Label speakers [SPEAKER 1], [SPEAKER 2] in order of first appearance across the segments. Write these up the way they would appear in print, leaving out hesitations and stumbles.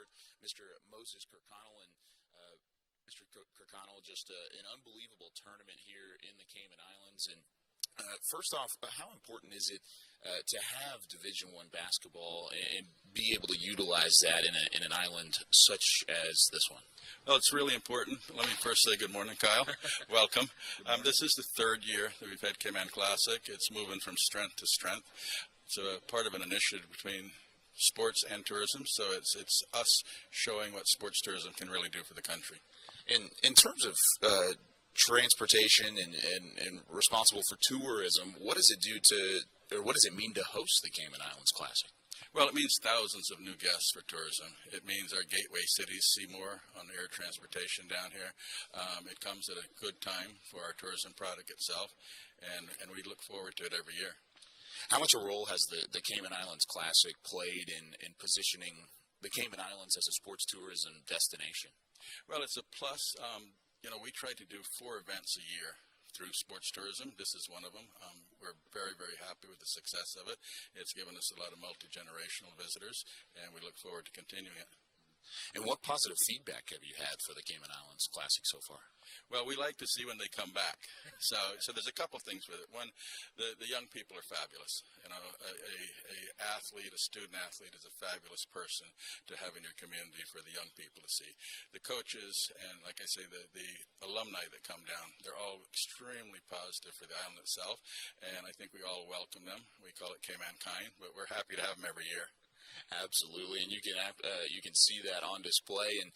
[SPEAKER 1] court, Mr. Moses Kirkconnell. And Mr. Kirkconnell, just an unbelievable tournament here in the Cayman Islands. And first off, how important is it to have Division I basketball and be able to utilize that in an island such as this one?
[SPEAKER 2] Well, it's really important. Let me first say good morning, Kyle. Welcome. This is the third year that we've had Cayman Classic. It's moving from strength to strength. It's a part of an initiative between sports and tourism, so it's us showing what sports tourism can really do for the country.
[SPEAKER 1] In terms of transportation and responsible for tourism, what does it do to, or what does it mean to host the Cayman Islands Classic?
[SPEAKER 2] Well, it means thousands of new guests for tourism. It means our gateway cities see more on air transportation down here. It comes at a good time for our tourism product itself, and we look forward to it every year.
[SPEAKER 1] How much a role has the Cayman Islands Classic played in positioning the Cayman Islands as a sports tourism destination?
[SPEAKER 2] Well, it's a plus. We try to do 4 events a year through sports tourism. This is one of them. We're very, very happy with the success of it. It's given us a lot of multi-generational visitors, and we look forward to continuing it.
[SPEAKER 1] And what positive feedback have you had for the Cayman Islands Classic so far?
[SPEAKER 2] Well, we like to see when they come back. So there's a couple things with it. One, the young people are fabulous. A student athlete is a fabulous person to have in your community for the young people to see. The coaches and, like I say, the alumni that come down, they're all extremely positive for the island itself, and I think we all welcome them. We call it Cayman Kind, but we're happy to have them every year.
[SPEAKER 1] Absolutely, and you can see that on display. And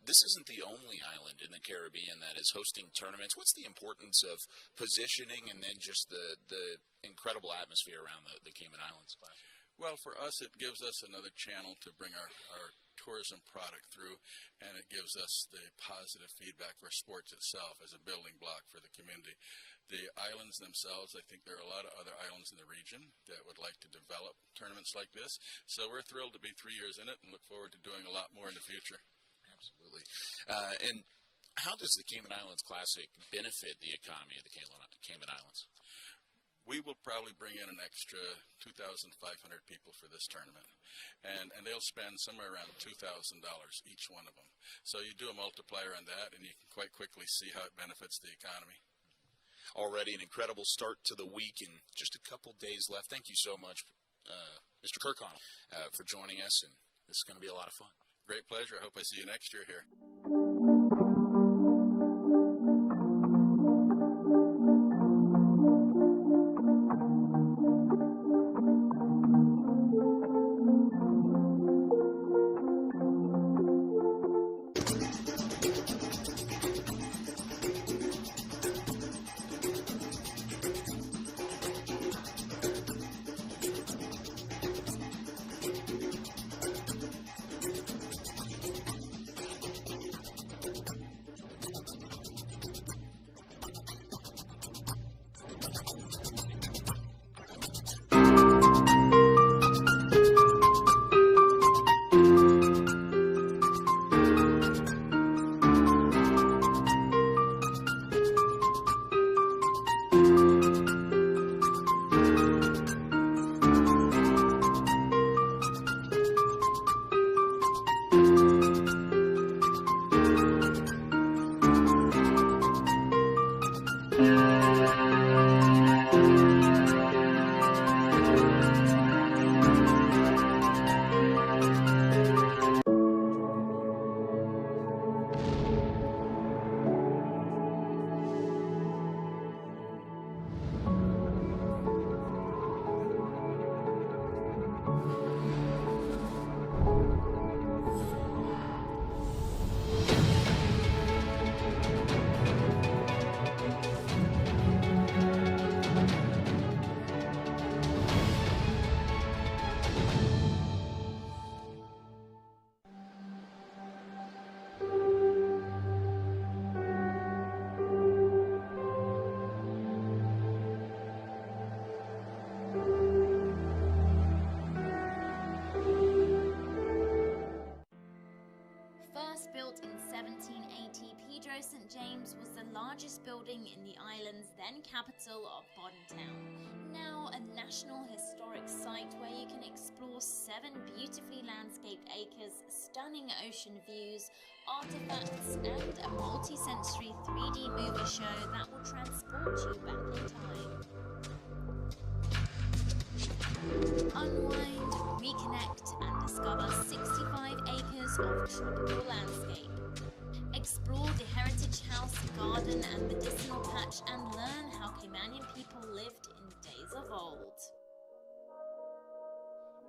[SPEAKER 1] this isn't the only island in the Caribbean that is hosting tournaments. What's the importance of positioning and then just the incredible atmosphere around the Cayman Islands Classic?
[SPEAKER 2] Well, for us, it gives us another channel to bring our tourism product through, and it gives us the positive feedback for sports itself as a building block for the community. The islands themselves, I think there are a lot of other islands in the region that would like to develop tournaments like this. So we're thrilled to be 3 years in it and look forward to doing a lot more in the future.
[SPEAKER 1] Absolutely. And how does the Cayman Islands Classic benefit the economy of the Cayman Islands?
[SPEAKER 2] We will probably bring in an extra 2,500 people for this tournament, and they'll spend somewhere around $2,000 each one of them. So you do a multiplier on that, and you can quite quickly see how it benefits the economy.
[SPEAKER 1] Already an incredible start to the week, and just a couple days left. Thank you so much, Mr. Kirkconnell, for joining us, and this is going to be a lot of fun.
[SPEAKER 2] Great pleasure. I hope I see you next year here.
[SPEAKER 3] Built in 1780, Pedro St. James was the largest building in the island's then capital of Bodden Town. Now a National Historic Site where you can explore 7 beautifully landscaped acres, stunning ocean views, artifacts, and a multi-sensory 3D movie show that will transport you back in time. Unwind, reconnect, and discover 65 acres of tropical landscape. Explore the heritage house, garden, and medicinal patch and learn how Caymanian people lived in days of old.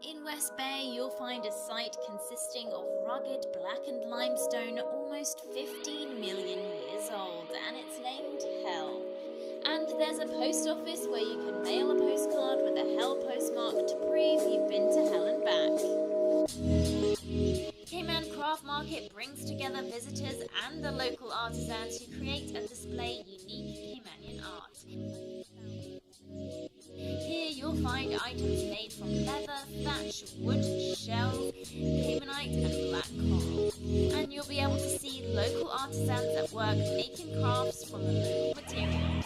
[SPEAKER 3] In West Bay, you'll find a site consisting of rugged blackened limestone almost 15 million years old, and it's named Hell. And there's a post office where you can mail a postcard with a Hell postmark to prove you've been to hell and back. Cayman Craft Market brings together visitors and the local artisans who create and display unique Caymanian art. Here you'll find items made from leather, thatch, wood, shells, Caymanite and black coral. And you'll be able to see local artisans at work making crafts from the local materials.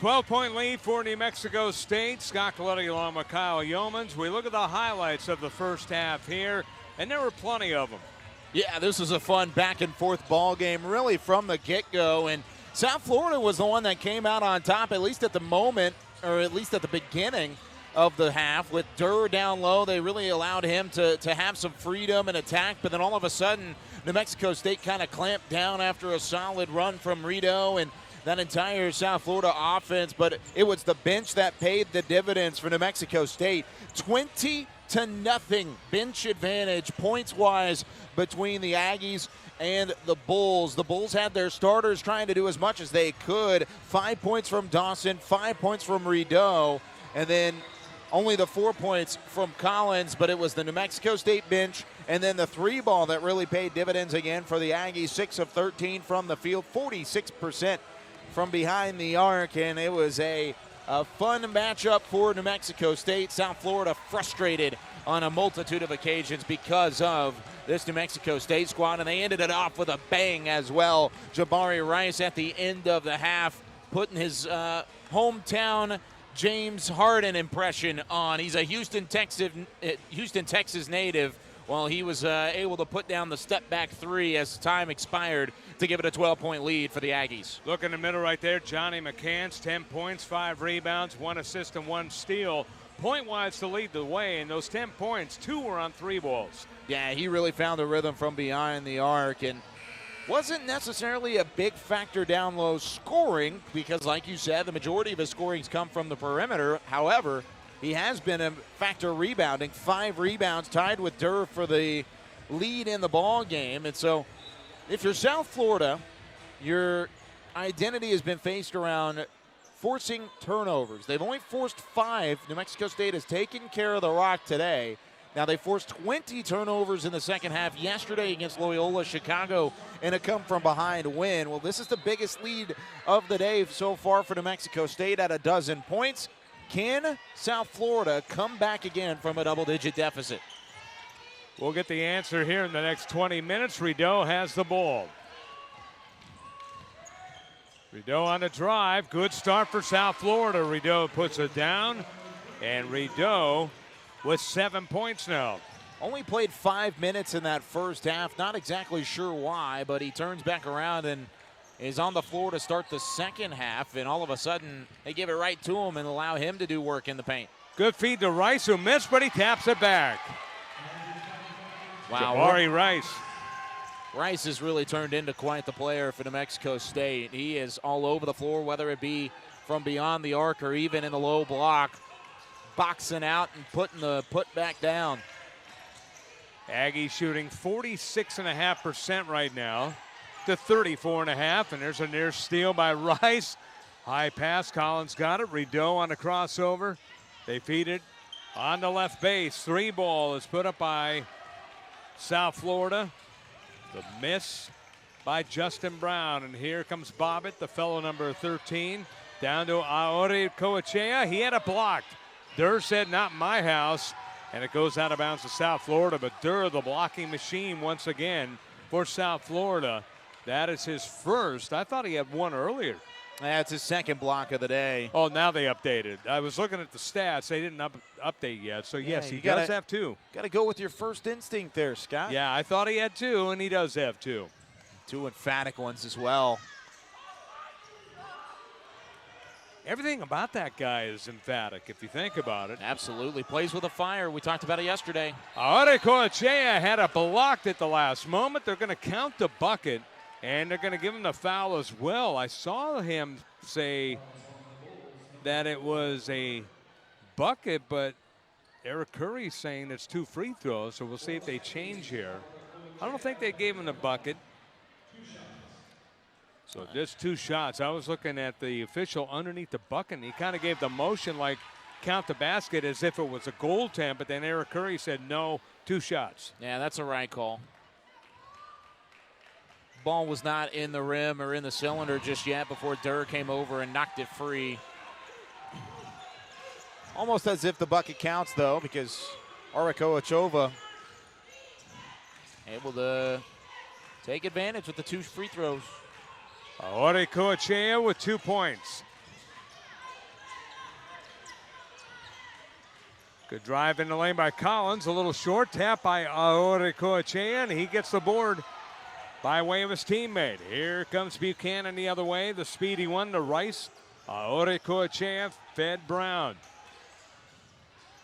[SPEAKER 4] 12-point lead for New Mexico State. Scott Coletti along with Kyle Yeomans. We look at the highlights of the first half here, and there were plenty of them.
[SPEAKER 5] Yeah, this was a fun back-and-forth ball game really from the get-go, and South Florida was the one that came out on top, at least at the moment, or at least at the beginning of the half. With Durr down low, they really allowed him to have some freedom and attack, but then all of a sudden, New Mexico State kind of clamped down after a solid run from Rito and that entire South Florida offense, but it was the bench that paid the dividends for New Mexico State. 20-0 bench advantage points-wise between the Aggies and the Bulls. The Bulls had their starters trying to do as much as they could. 5 points from Dawson, 5 points from Rideau, and then only the 4 points from Collins, but it was the New Mexico State bench and then the three ball that really paid dividends again for the Aggies. 6 of 13 from the field, 46% from behind the arc, and it was a fun matchup for New Mexico State. South Florida frustrated on a multitude of occasions because of this New Mexico State squad, and they ended it off with a bang as well. Jabari Rice at the end of the half putting his hometown James Harden impression on. He's a Houston, Texas native. Well, he was able to put down the step-back three as time expired to give it a 12-point lead for the Aggies.
[SPEAKER 4] Look in the middle right there, Johnny McCants, 10 points, 5 rebounds, 1 assist, and 1 steal. Point-wise to lead the way, and those 10 points, 2 were on 3 balls.
[SPEAKER 5] Yeah, he really found the rhythm from behind the arc, and wasn't necessarily a big factor down low scoring because, like you said, the majority of his scorings come from the perimeter. However, he has been a factor rebounding. 5 rebounds, tied with Durr for the lead in the ball game. And so if you're South Florida, your identity has been faced around forcing turnovers. They've only forced 5. New Mexico State has taken care of the rock today. Now, they forced 20 turnovers in the second half yesterday against Loyola Chicago in a come-from-behind win. Well, this is the biggest lead of the day so far for New Mexico State at 12 points. Can South Florida come back again from a double-digit deficit?
[SPEAKER 4] We'll get the answer here in the next 20 minutes. Rideau has the ball. Rideau on the drive. Good start for South Florida. Rideau puts it down, and Rideau with 7 points now.
[SPEAKER 5] Only played 5 minutes in that first half. Not exactly sure why, but he turns back around and is on the floor to start the second half, and all of a sudden they give it right to him and allow him to do work in the paint.
[SPEAKER 4] Good feed to Rice, who missed, but he taps it back.
[SPEAKER 5] Wow.
[SPEAKER 4] Jabari Rice.
[SPEAKER 5] Rice has really turned into quite the player for New Mexico State. He is all over the floor, whether it be from beyond the arc or even in the low block, boxing out and putting the putback down.
[SPEAKER 4] Aggies shooting 46.5% right now to 34.5, and there's a near steal by Rice. High pass, Collins got it. Rideau on the crossover. They feed it on the left base. 3 ball is put up by South Florida. The miss by Justin Brown, and here comes Bobbitt, the fellow number 13, down to Aori Coachea. He had it blocked. Durr said, not my house, and it goes out of bounds to South Florida, but Durr, the blocking machine once again for South Florida. That is his first. I thought he had one earlier.
[SPEAKER 5] That's his second block of the day.
[SPEAKER 4] Oh, now they updated. I was looking at the stats. They didn't update yet. So, yes, he does have 2.
[SPEAKER 5] Got to go with your first instinct there, Scott.
[SPEAKER 4] Yeah, I thought he had 2, and he does have 2.
[SPEAKER 5] 2 emphatic ones as well.
[SPEAKER 4] Everything about that guy is emphatic, if you think about it.
[SPEAKER 5] Absolutely. Plays with a fire. We talked about it yesterday.
[SPEAKER 4] Aori Coachea had it blocked at the last moment. They're going to count the bucket. And they're going to give him the foul as well. I saw him say that it was a bucket, but Eric Curry's saying it's 2 free throws, so we'll see if they change here. I don't think they gave him the bucket. So just 2 shots. I was looking at the official underneath the bucket, and he kind of gave the motion like count the basket as if it was a goaltend, but then Eric Curry said no, 2 shots.
[SPEAKER 5] Yeah, that's a right call. Ball was not in the rim or in the cylinder just yet before Durr came over and knocked it free. Almost as if the bucket counts, though, because Arikoachova able to take advantage with the 2 free throws.
[SPEAKER 4] Aori Coachea with 2 points. Good drive in the lane by Collins. A little short tap by Aoteokoechea, and he gets the board by way of his teammate. Here comes Buchanan the other way. The speedy one to Rice. Aoteokoechea fed Brown.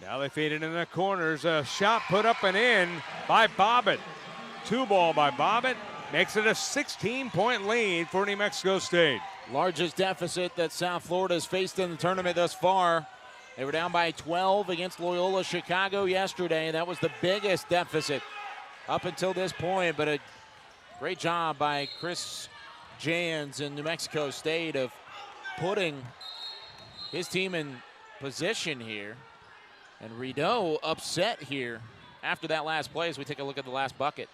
[SPEAKER 4] Now they feed it in the corners. A shot put up and in by Bobbitt. 2-ball by Bobbitt. Makes it a 16-point lead for New Mexico State.
[SPEAKER 5] Largest deficit that South Florida has faced in the tournament thus far. They were down by 12 against Loyola Chicago yesterday. That was the biggest deficit up until this point, but a great job by Chris Jans in New Mexico State of putting his team in position here. And Rideau upset here after that last play as we take a look at the last bucket.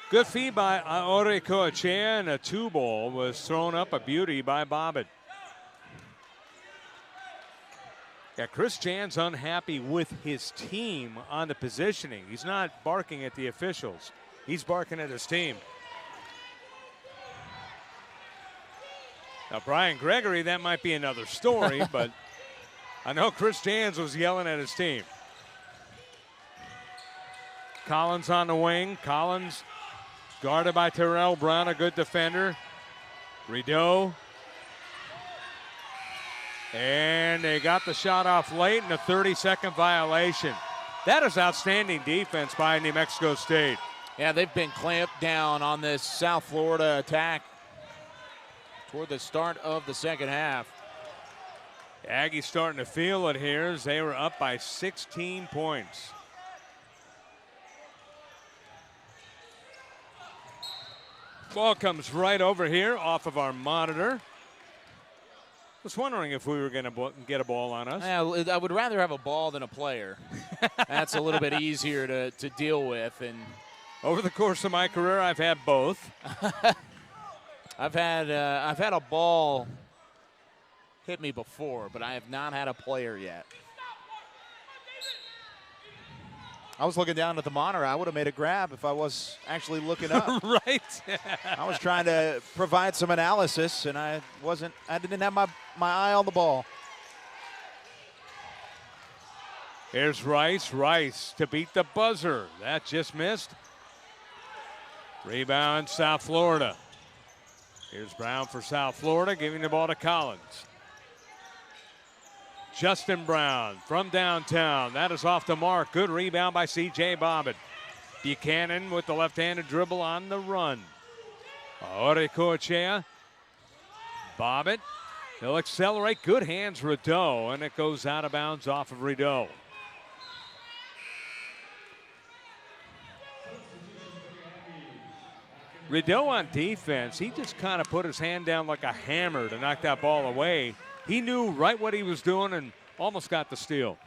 [SPEAKER 4] Good feed by Aoteokoechea, and a 2-ball was thrown up, a beauty by Bobbitt. Yeah, Chris Jan's unhappy with his team on the positioning. He's not barking at the officials. He's barking at his team. Now, Brian Gregory, that might be another story, but I know Chris Jans was yelling at his team. Collins on the wing. Collins guarded by Terrell Brown, a good defender. Rideau. And they got the shot off late in a 30-second violation. That is outstanding defense by New Mexico State.
[SPEAKER 5] Yeah, they've been clamped down on this South Florida attack toward the start of the second half.
[SPEAKER 4] Aggies starting to feel it here as they were up by 16 points. Ball comes right over here off of our monitor. Was wondering if we were going to get a ball on us.
[SPEAKER 5] I would rather have a ball than a player. That's a little bit easier to deal with. And
[SPEAKER 4] over the course of my career, I've had both.
[SPEAKER 5] I've had a ball hit me before, but I have not had a player yet. I was looking down at the monitor. I would have made a grab if I was actually looking up.
[SPEAKER 4] Right.
[SPEAKER 5] I was trying to provide some analysis, and I didn't have my eye on the ball.
[SPEAKER 4] Here's Rice. Rice to beat the buzzer. That just missed. Rebound, South Florida. Here's Brown for South Florida, giving the ball to Collins. Justin Brown from downtown. That is off the mark. Good rebound by C.J. Bobbitt. Buchanan with the left-handed dribble on the run. Aoteokoechea. Bobbitt. He'll accelerate. Good hands, Rideau, and it goes out of bounds off of Rideau. Rideau on defense, he just kind of put his hand down like a hammer to knock that ball away. He knew right what he was doing and almost got the steal.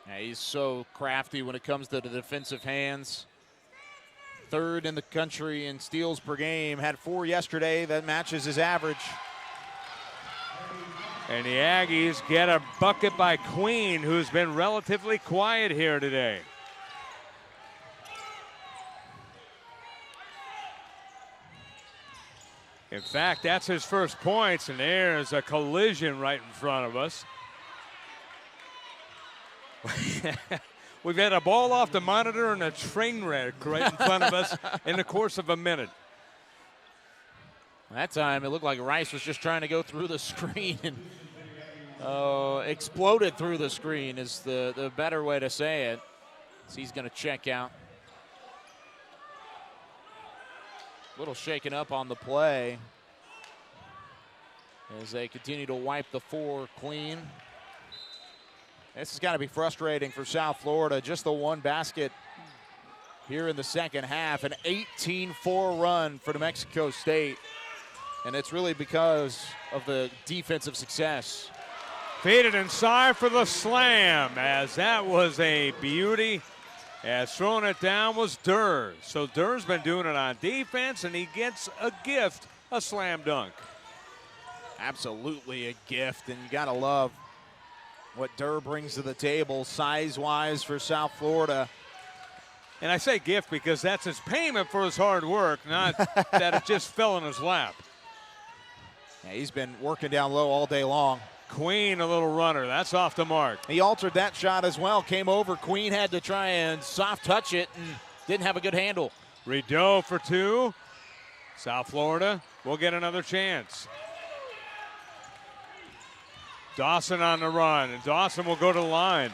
[SPEAKER 5] Yeah, he's so crafty when it comes to the defensive hands. Third in the country in steals per game. Had 4 yesterday. That matches his average.
[SPEAKER 4] And the Aggies get a bucket by Queen, who's been relatively quiet here today. In fact, that's his first points, and there's a collision right in front of us. We've had a ball off the monitor and a train wreck right in front of us in the course of a minute.
[SPEAKER 5] That time, it looked like Rice was just trying to go through the screen and exploded through the screen is the better way to say it. So he's going to check out. A little shaken up on the play as they continue to wipe the floor clean. This has got to be frustrating for South Florida. Just the one basket here in the second half. An 18-4 run for New Mexico State. And it's really because of the defensive success.
[SPEAKER 4] Feed it inside for the slam, as that was a beauty. As throwing it down was Durr. So Durr's been doing it on defense, and he gets a gift, a slam dunk.
[SPEAKER 5] Absolutely a gift, and you got to love what Durr brings to the table size-wise for South Florida.
[SPEAKER 4] And I say gift because that's his payment for his hard work, not that it just fell in his lap.
[SPEAKER 5] Yeah, he's been working down low all day long.
[SPEAKER 4] Queen, a little runner. That's off the mark.
[SPEAKER 5] He altered that shot as well. Came over. Queen had to try and soft touch it and didn't have a good handle.
[SPEAKER 4] Rideau for two. South Florida will get another chance. Dawson on the run, and Dawson will go to the line.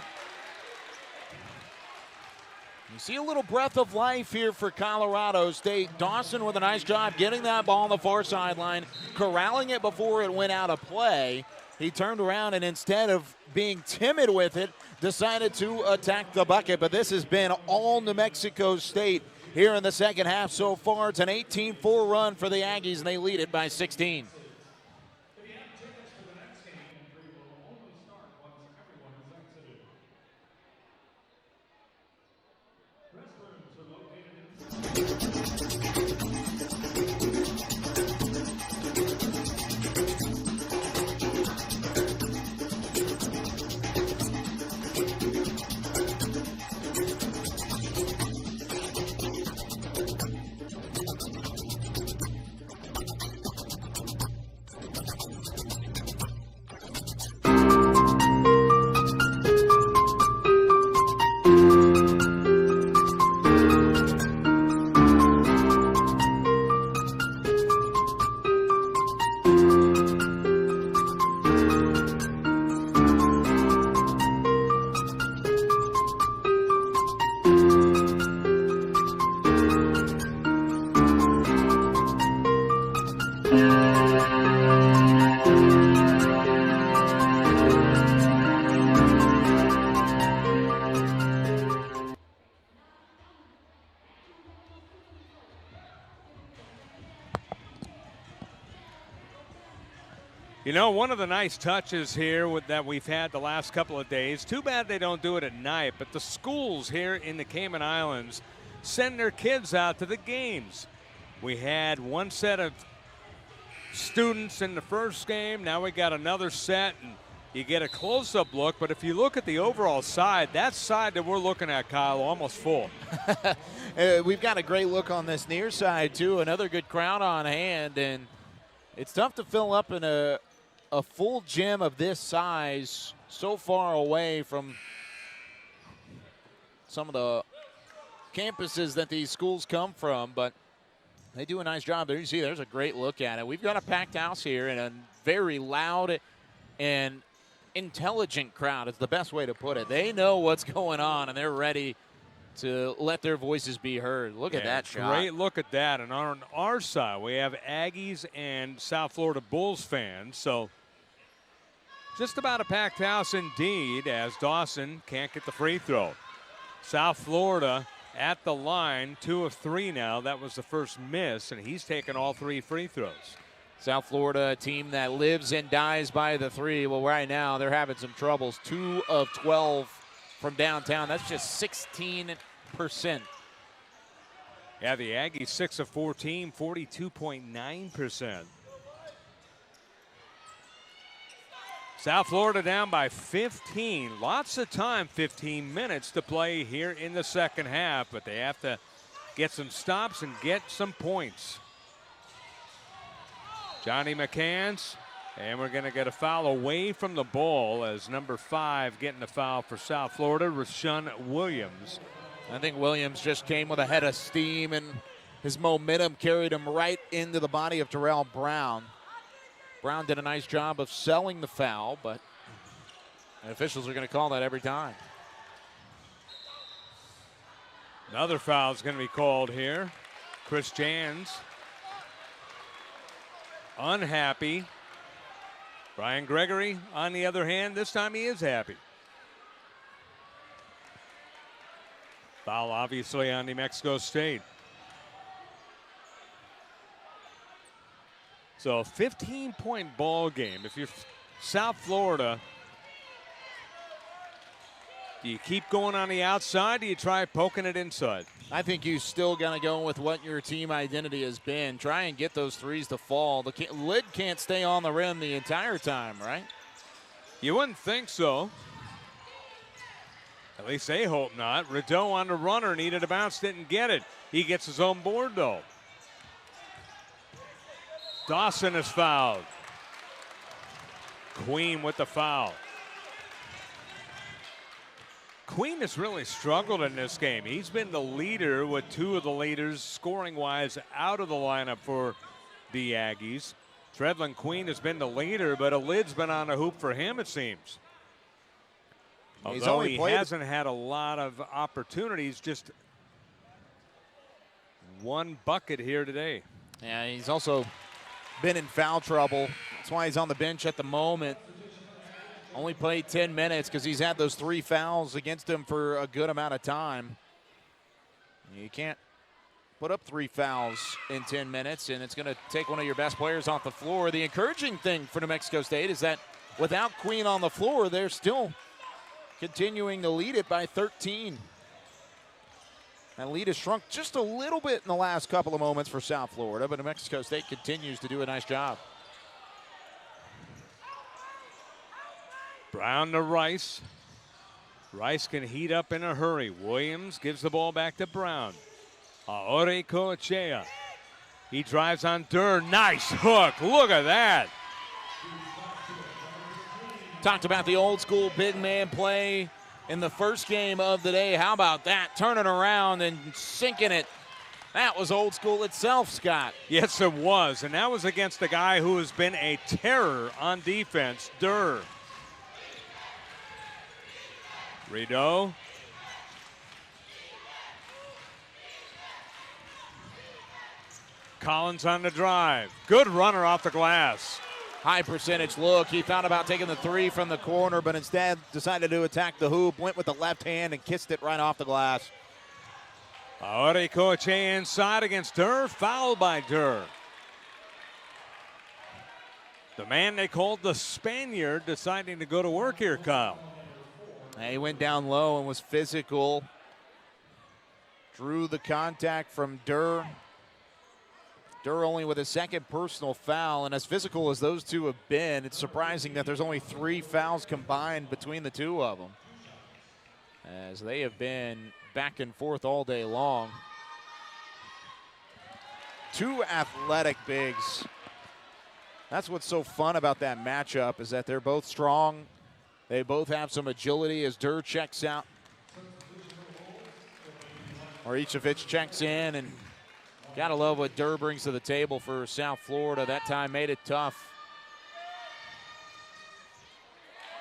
[SPEAKER 5] You see a little breath of life here for Colorado State. Dawson with a nice job getting that ball on the far sideline, corralling it before it went out of play. He turned around and instead of being timid with it, decided to attack the bucket. But this has been all New Mexico State here in the second half so far. It's an 18-4 run for the Aggies, and they lead it by 16.
[SPEAKER 4] You know, one of the nice touches here that we've had the last couple of days, too bad they don't do it at night, but the schools here in the Cayman Islands send their kids out to the games. We had one set of students in the first game. Now we got another set, and you get a close-up look. But if you look at the overall side, that side that we're looking at, Kyle, almost full.
[SPEAKER 5] We've got a great look on this near side, too. Another good crowd on hand, and it's tough to fill up in a full gym of this size so far away from some of the campuses that these schools come from, but they do a nice job there. You see, there's a great look at it. We've got a packed house here and a very loud and intelligent crowd is the best way to put it. They know what's going on, and they're ready to let their voices be heard. Look at that shot.
[SPEAKER 4] Great look at that. And on our side, we have Aggies and South Florida Bulls fans. So just about a packed house indeed, as Dawson can't get the free throw. South Florida at the line, 2 of 3 now. That was the first miss, and he's taken all 3 free throws.
[SPEAKER 5] South Florida, a team that lives and dies by the three. Well, right now they're having some troubles. 2 of 12 from downtown. That's just 16%.
[SPEAKER 4] Yeah, the Aggies 6 of 14, 42.9%. South Florida down by 15. Lots of time, 15 minutes to play here in the second half, but they have to get some stops and get some points. Johnny McCants, and we're going to get a foul away from the ball as number 5 getting the foul for South Florida, Rashawn Williams.
[SPEAKER 5] I think Williams just came with a head of steam, and his momentum carried him right into the body of Terrell Brown. Brown did a nice job of selling the foul, but the officials are going to call that every time.
[SPEAKER 4] Another foul is going to be called here. Chris Jans unhappy. Brian Gregory, on the other hand, this time he is happy. Foul obviously on New Mexico State. So a 15-point ball game. If you're South Florida, do you keep going on the outside? Do you try poking it inside?
[SPEAKER 5] I think you still got to go with what your team identity has been. Try and get those threes to fall. The lid can't stay on the rim the entire time, right?
[SPEAKER 4] You wouldn't think so. At least they hope not. Rideau on the runner, needed a bounce, didn't get it. He gets his own board, though. Dawson is fouled. Queen with the foul. Queen has really struggled in this game. He's been the leader with two of the leaders scoring-wise out of the lineup for the Aggies. Trevelyan Queen has been the leader, but a lid's been on the hoop for him, it seems. Although he hasn't had a lot of opportunities, just one bucket here today.
[SPEAKER 5] Yeah, he's also been in foul trouble. That's why he's on the bench at the moment. Only played 10 minutes because he's had those 3 fouls against him for a good amount of time. You can't put up 3 fouls in 10 minutes, and it's going to take one of your best players off the floor. The encouraging thing for New Mexico State is that without Queen on the floor, they're still continuing to lead it by 13. That lead has shrunk just a little bit in the last couple of moments for South Florida, but New Mexico State continues to do a nice job.
[SPEAKER 4] Brown to Rice. Rice can heat up in a hurry. Williams gives the ball back to Brown. Aore Coachea. He drives on Durr. Nice hook. Look at that.
[SPEAKER 5] Talked about the old school big man play in the first game of the day. How about that? Turning around and sinking it. That was old school itself, Scott.
[SPEAKER 4] Yes, it was. And that was against a guy who has been a terror on defense, Durr. Rideau. Collins on the drive. Good runner off the glass.
[SPEAKER 5] High percentage look. He thought about taking the 3 from the corner, but instead decided to attack the hoop, went with the left hand and kissed it right off the glass.
[SPEAKER 4] Aore Coachea inside against Durr. Fouled by Durr. The man they called the Spaniard deciding to go to work here, Kyle.
[SPEAKER 5] He went down low and was physical. Drew the contact from Durr. Durr only with a second personal foul, and as physical as those two have been, it's surprising that there's only 3 fouls combined between the two of them, as they have been back and forth all day long. 2 athletic bigs. That's what's so fun about that matchup, is that they're both strong. They both have some agility as Durr checks out, or Icevich checks in, and gotta love what Durr brings to the table for South Florida. That time made it tough.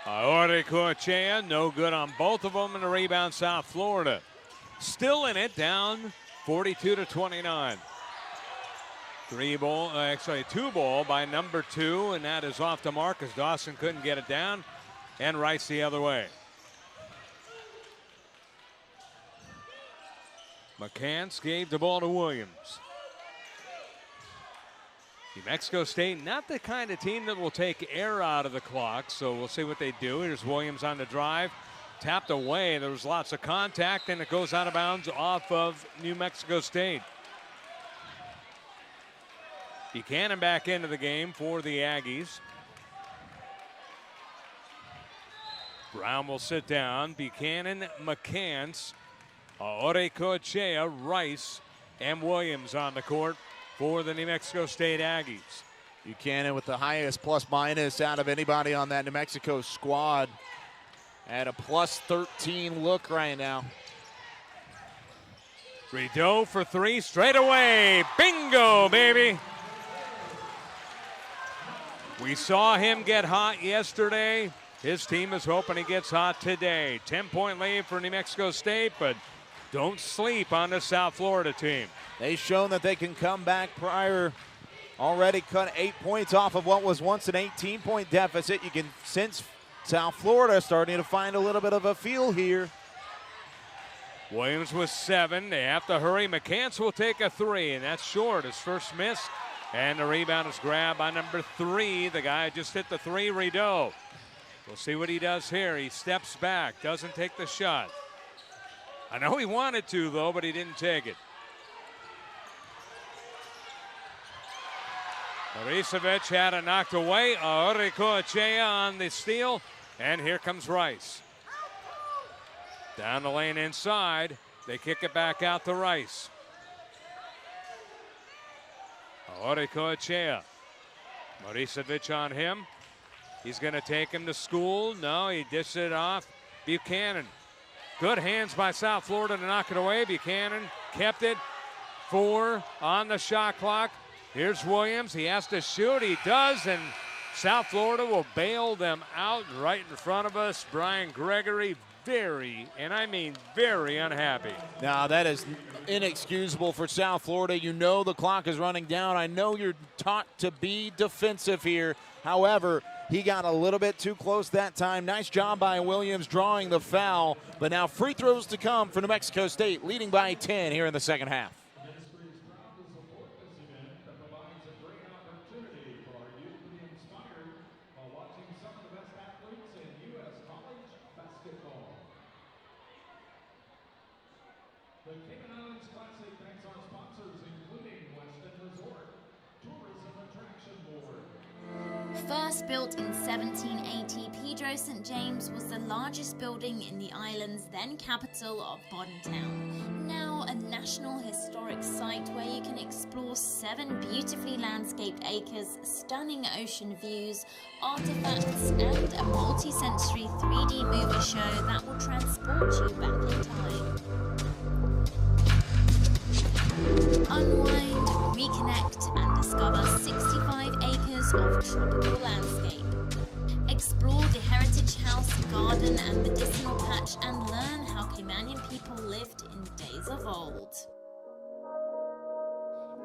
[SPEAKER 4] Aore Coachea, no good on both of them, and a rebound South Florida. Still in it, down 42-29. 2 ball by number 2, and that is off the mark as Dawson couldn't get it down, and Rice the other way. McCants gave the ball to Williams. New Mexico State, not the kind of team that will take air out of the clock, so we'll see what they do. Here's Williams on the drive. Tapped away. There was lots of contact, and it goes out of bounds off of New Mexico State. Buchanan back into the game for the Aggies. Brown will sit down. Buchanan, McCants, Aore Coachea, Rice, and Williams on the court for the New Mexico State Aggies.
[SPEAKER 5] Buchanan with the highest plus-minus out of anybody on that New Mexico squad. At a plus 13 look right now.
[SPEAKER 4] Rideau for 3 straight away. Bingo, baby. We saw him get hot yesterday. His team is hoping he gets hot today. 10-point lead for New Mexico State, but don't sleep on the South Florida team.
[SPEAKER 5] They've shown that they can come back prior. Already cut 8 points off of what was once an 18-point deficit. You can sense South Florida starting to find a little bit of a feel here.
[SPEAKER 4] Williams with 7. They have to hurry. McCants will take a 3, and that's short. His first miss, and the rebound is grabbed by number 3. The guy just hit the 3, Rideau. We'll see what he does here. He steps back, doesn't take the shot. I know he wanted to, though, but he didn't take it. Icevich had it knocked away. Aore Coachea on the steal, and here comes Rice. Down the lane inside. They kick it back out to Rice. Aore Coachea. Icevich on him. He's going to take him to school. No, he dished it off. Buchanan. Good hands by South Florida to knock it away. Buchanan kept it. 4 on the shot clock. Here's Williams. He has to shoot. He does, and South Florida will bail them out right in front of us. Brian Gregory, very, and I mean very unhappy.
[SPEAKER 5] Now, that is inexcusable for South Florida. You know the clock is running down. I know you're taught to be defensive here. However, he got a little bit too close that time. Nice job by Williams drawing the foul. But now free throws to come for New Mexico State, leading by 10 here in the second half.
[SPEAKER 3] First built in 1780, Pedro St. James was the largest building in the island's then capital of Bodden Town. Now a National Historic Site where you can explore 7 beautifully landscaped acres, stunning ocean views, artifacts, and a multi-sensory 3D movie show that will transport you back in time. Unwind, reconnect, and discover 65 acres of tropical landscape. Explore the heritage house, garden, and medicinal patch and learn how Caymanian people lived in days of old.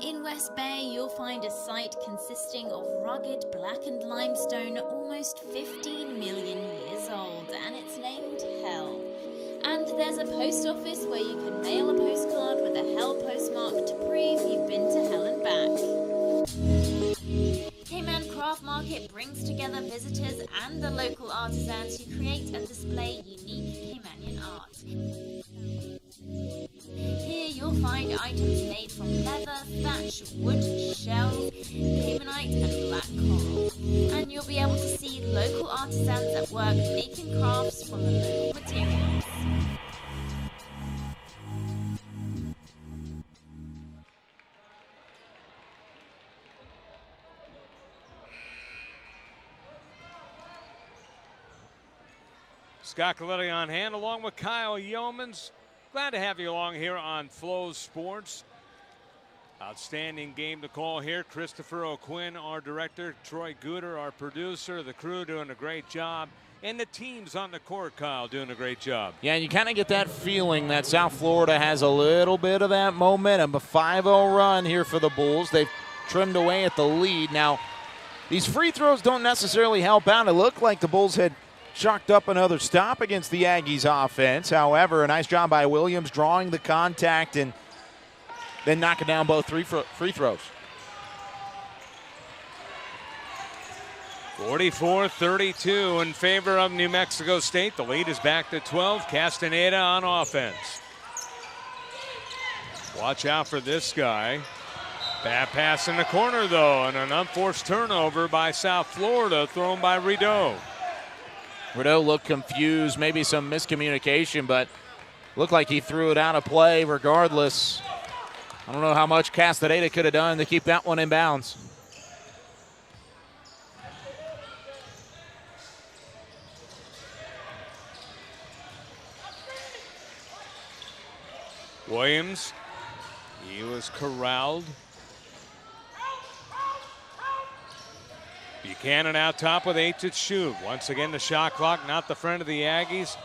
[SPEAKER 3] In West Bay, you'll find a site consisting of rugged blackened limestone almost 15 million years old, and it's named Hell. And there's a post office where you can mail a postcard with a Hell postmark to prove you've been to hell and back. Cayman Craft Market brings together visitors and the local artisans who create and display unique Caymanian art. Here you'll find items made from leather, thatch, wood, shell, Caymanite and black coral. And you'll be able to see local artisans at work making crafts from the local materials.
[SPEAKER 4] Scott Coletti on hand along with Kyle Yeomans. Glad to have you along here on Flow Sports. Outstanding game to call here. Christopher O'Quinn, our director. Troy Gooder, our producer. The crew doing a great job. And the teams on the court, Kyle, doing a great job.
[SPEAKER 5] Yeah, and you kind of get that feeling that South Florida has a little bit of that momentum. A 5-0 run here for the Bulls. They've trimmed away at the lead. Now, these free throws don't necessarily help out. It looked like the Bulls had chalked up another stop against the Aggies offense. However, a nice job by Williams drawing the contact and then knocking down both free throws.
[SPEAKER 4] 44-32 in favor of New Mexico State. The lead is back to 12. Castaneda on offense. Watch out for this guy. Bad pass in the corner, though, and an unforced turnover by South Florida thrown by Rideau.
[SPEAKER 5] Rideau looked confused, maybe some miscommunication, but looked like he threw it out of play regardless. I don't know how much Castaneda could have done to keep that one in bounds.
[SPEAKER 4] Williams, he was corralled. Buchanan out top with 8 to shoot. Once again, the shot clock, not the friend of the Aggies.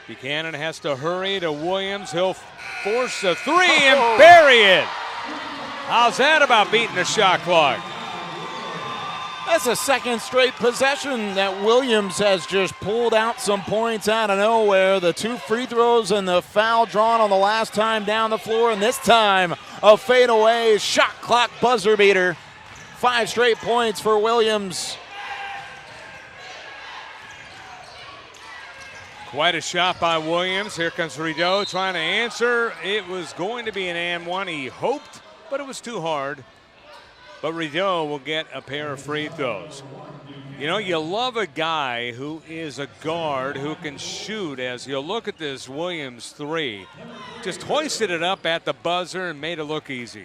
[SPEAKER 4] Buchanan has to hurry to Williams. He'll force a 3 and bury it. How's that about beating the shot clock?
[SPEAKER 5] That's a second straight possession that Williams has just pulled out some points out of nowhere. The 2 free throws and the foul drawn on the last time down the floor, and this time a fadeaway shot clock buzzer beater. 5 straight points for Williams.
[SPEAKER 4] Quite a shot by Williams. Here comes Rideau trying to answer. It was going to be an and one, he hoped, but it was too hard. But Rideau will get a pair of free throws. You know, you love a guy who is a guard who can shoot. As you look at this Williams 3, just hoisted it up at the buzzer and made it look easy.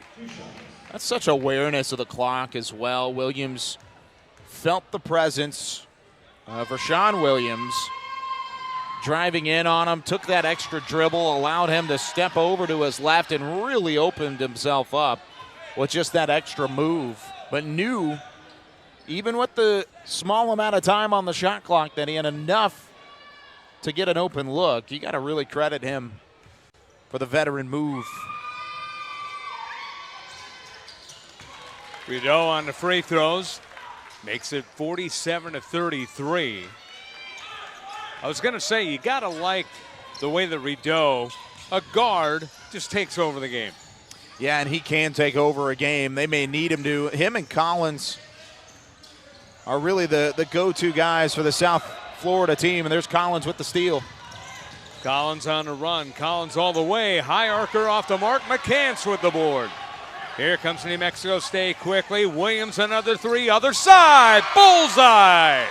[SPEAKER 5] That's such awareness of the clock as well. Williams felt the presence, for Sean Williams. Driving in on him, took that extra dribble, allowed him to step over to his left and really opened himself up with just that extra move. But knew, even with the small amount of time on the shot clock, that he had enough to get an open look. You got to really credit him for the veteran move.
[SPEAKER 4] Rideau on the free throws. Makes it 47-33. I was going to say, you got to like the way that Rideau, a guard, just takes over the game.
[SPEAKER 5] Yeah, and he can take over a game. They may need him to. Him and Collins are really the go-to guys for the South Florida team, and there's Collins with the steal.
[SPEAKER 4] Collins on the run. Collins all the way. High arcer off the mark. McCants with the board. Here comes New Mexico State quickly. Williams another three. Other side. Bullseye.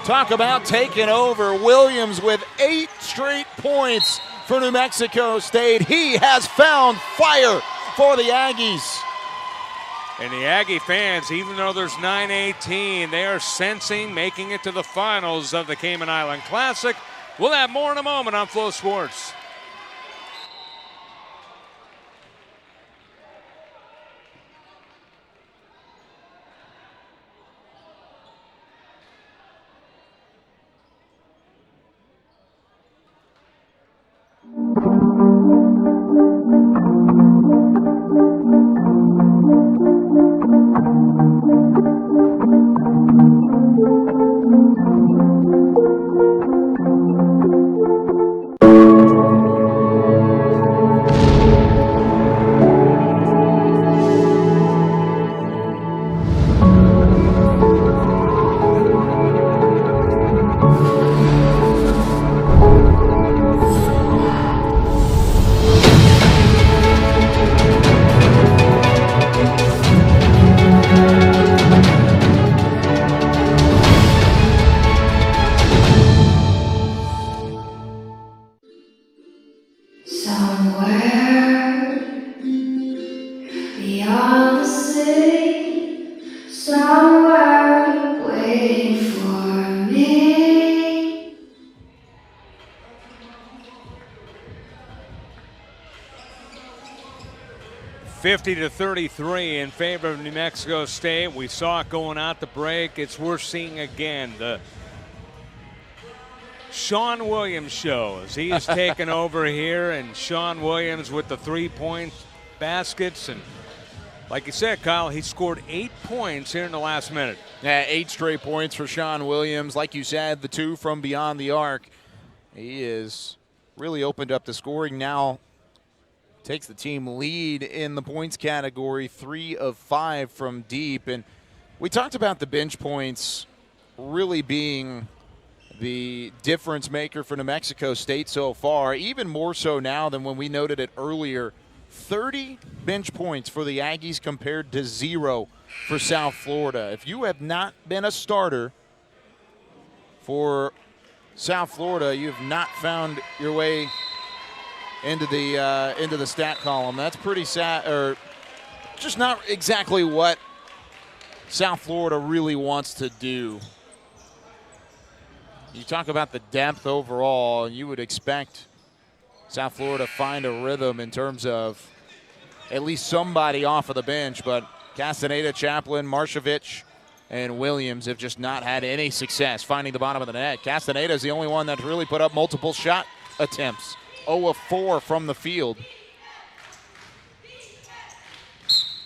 [SPEAKER 5] Talk about taking over. Williams with 8 straight points for New Mexico State. He has found fire for the Aggies.
[SPEAKER 4] And the Aggie fans, even though there's 9-18, they are sensing making it to the finals of the Cayman Island Classic. We'll have more in a moment on Flow Sports.
[SPEAKER 6] Beyond the sea, somewhere waiting for me.
[SPEAKER 4] (50-33) in favor of New Mexico State. We saw it going out the break. It's worth seeing again. The Sean Williams show as he is taken over here, and Sean Williams with the 3-point baskets. And like you said, Kyle, he scored 8 points here in the last minute.
[SPEAKER 5] Yeah, 8 straight points for Sean Williams. Like you said, the 2 from beyond the arc. He is really opened up the scoring now. Takes the team lead in the points category, 3 of 5 from deep. And we talked about the bench points really being the difference maker for New Mexico State so far, even more so now than when we noted it earlier. 30 bench points for the Aggies compared to 0 for South Florida. If you have not been a starter for South Florida, you have not found your way into the stat column. That's pretty sad, or just not exactly what South Florida really wants to do. You talk about the depth overall, and you would expect South Florida to find a rhythm in terms of at least somebody off of the bench, but Castaneda, Chaplin, Marshevich, and Williams have just not had any success finding the bottom of the net. Castaneda is the only one that's really put up multiple shot attempts. 0 of 4 from the field.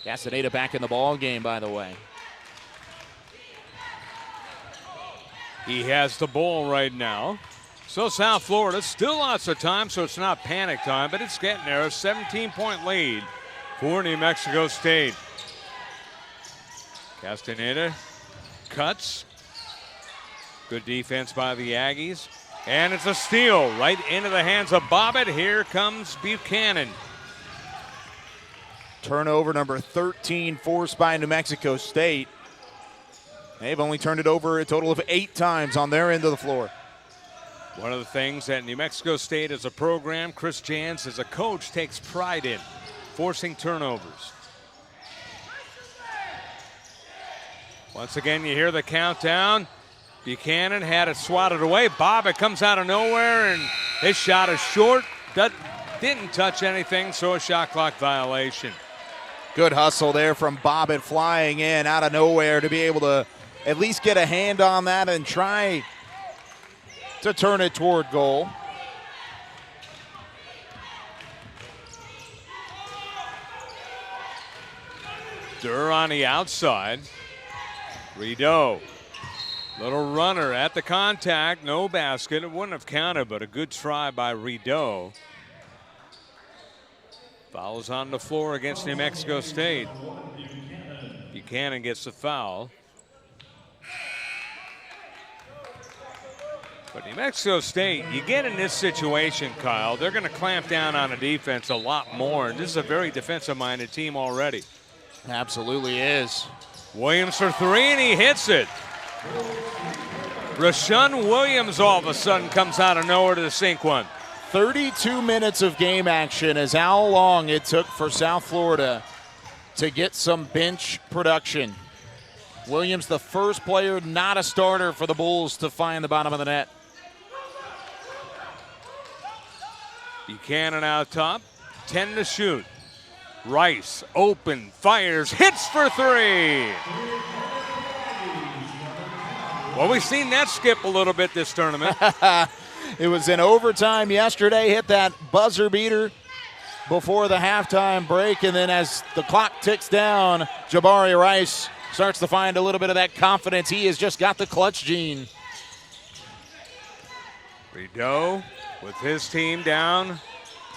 [SPEAKER 5] Castaneda back in the ball game, by the way.
[SPEAKER 4] He has the ball right now. So South Florida, still lots of time, so it's not panic time, but it's getting there. A 17-point lead for New Mexico State. Castaneda cuts. Good defense by the Aggies. And it's a steal right into the hands of Bobbitt. Here comes Buchanan.
[SPEAKER 5] Turnover number 13 forced by New Mexico State. They've only turned it over a total of 8 times on their end of the floor.
[SPEAKER 4] One of the things that New Mexico State as a program, Chris Jans as a coach takes pride in, forcing turnovers. Once again, you hear the countdown. Buchanan had it swatted away. Bobbitt comes out of nowhere, and his shot is short. That didn't touch anything, so a shot clock violation.
[SPEAKER 5] Good hustle there from Bobbitt, flying in out of nowhere to be able to at least get a hand on that and try to turn it toward goal.
[SPEAKER 4] Durr on the outside. Rideau. Little runner at the contact. No basket. It wouldn't have counted, but a good try by Rideau. Foul's on the floor against New Mexico State. Buchanan gets the foul. But New Mexico State, you get in this situation, Kyle, they're going to clamp down on a defense a lot more. And this is a very defensive-minded team already.
[SPEAKER 5] Absolutely is.
[SPEAKER 4] Williams for three, and he hits it. Rashawn Williams all of a sudden comes out of nowhere to sink one.
[SPEAKER 5] 32 minutes of game action is how long it took for South Florida to get some bench production. Williams, the first player not a starter for the Bulls to find the bottom of the net.
[SPEAKER 4] Buchanan out top, 10 to shoot. Rice, open, fires, hits for three. Well, we've seen that skip a little bit this tournament.
[SPEAKER 5] It was in overtime yesterday, hit that buzzer beater before the halftime break, and then as the clock ticks down, Jabari Rice starts to find a little bit of that confidence. He has just got the clutch gene.
[SPEAKER 4] Rideau with his team down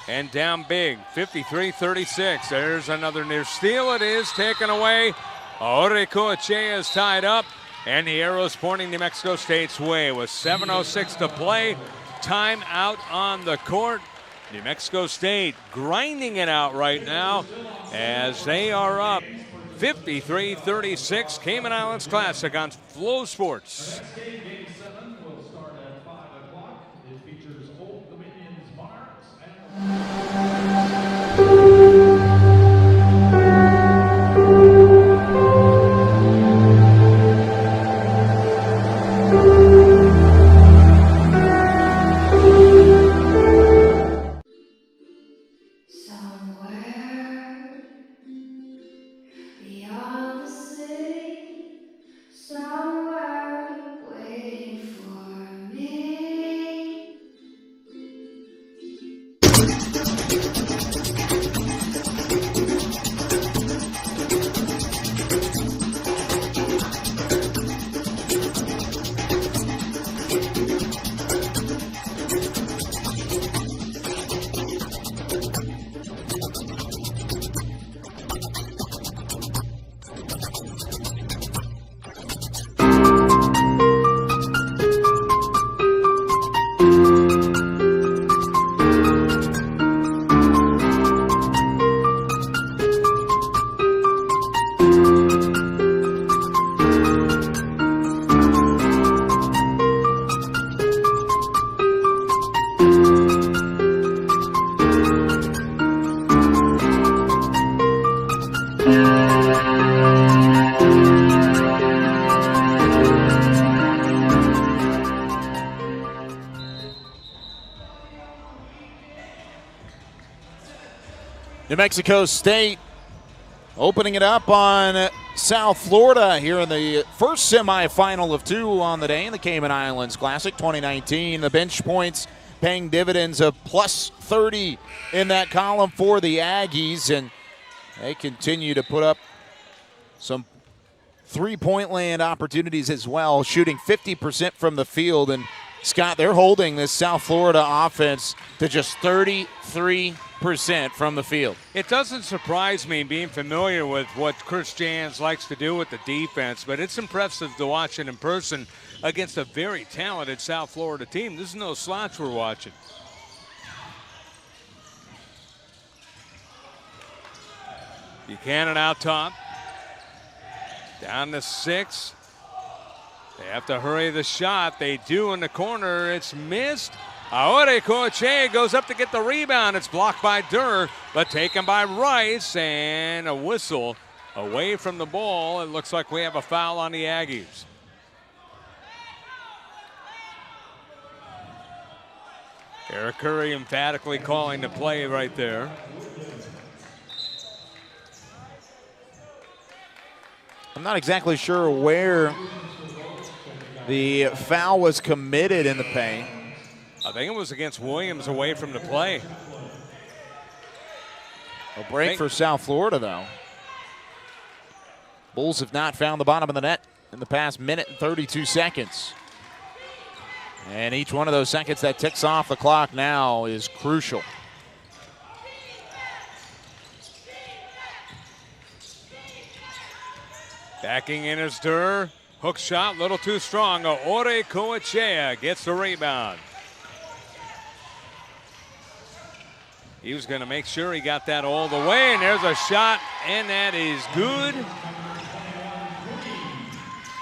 [SPEAKER 4] and down big, 53-36. There's another near steal. It is taken away. Orekoechea is tied up, and the arrow's pointing New Mexico State's way with 7:06 to play. Time out on the court. New Mexico State grinding it out right now as they are up 53-36. Cayman Islands Classic on Flow Sports.
[SPEAKER 7] Game 7 will start at 5 o'clock. It features Old Dominion's Monarchs and
[SPEAKER 6] Somewhere beyond the sea, somewhere waiting for me.
[SPEAKER 5] New Mexico State opening it up on South Florida here in the first semifinal of two on the day in the Cayman Islands Classic 2019. The bench points paying dividends of plus 30 in that column for the Aggies, and they continue to put up some three-point land opportunities as well, shooting 50% from the field. And Scott, they're holding this South Florida offense to just 33% from the field.
[SPEAKER 4] It doesn't surprise me being familiar with what Chris Jans likes to do with the defense, but it's impressive to watch it in person against a very talented South Florida team. This is no slouch we're watching. Buchanan out top. Down to 6. They have to hurry the shot. They do in the corner. It's missed. Orekoechea goes up to get the rebound. It's blocked by Durr, but taken by Rice, and a whistle away from the ball. It looks like we have a foul on the Aggies. Eric Curry emphatically calling the play right there.
[SPEAKER 5] I'm not exactly sure where the foul was committed in the paint.
[SPEAKER 4] I think it was against Williams away from the play.
[SPEAKER 5] A break for South Florida, though. Bulls have not found the bottom of the net in the past minute and 32 seconds. And each one of those seconds that ticks off the clock now is crucial.
[SPEAKER 4] Backing in is Durr. Hook shot, little too strong. Ore Coachea gets the rebound. He was going to make sure he got that all the way, and there's a shot, and that is good.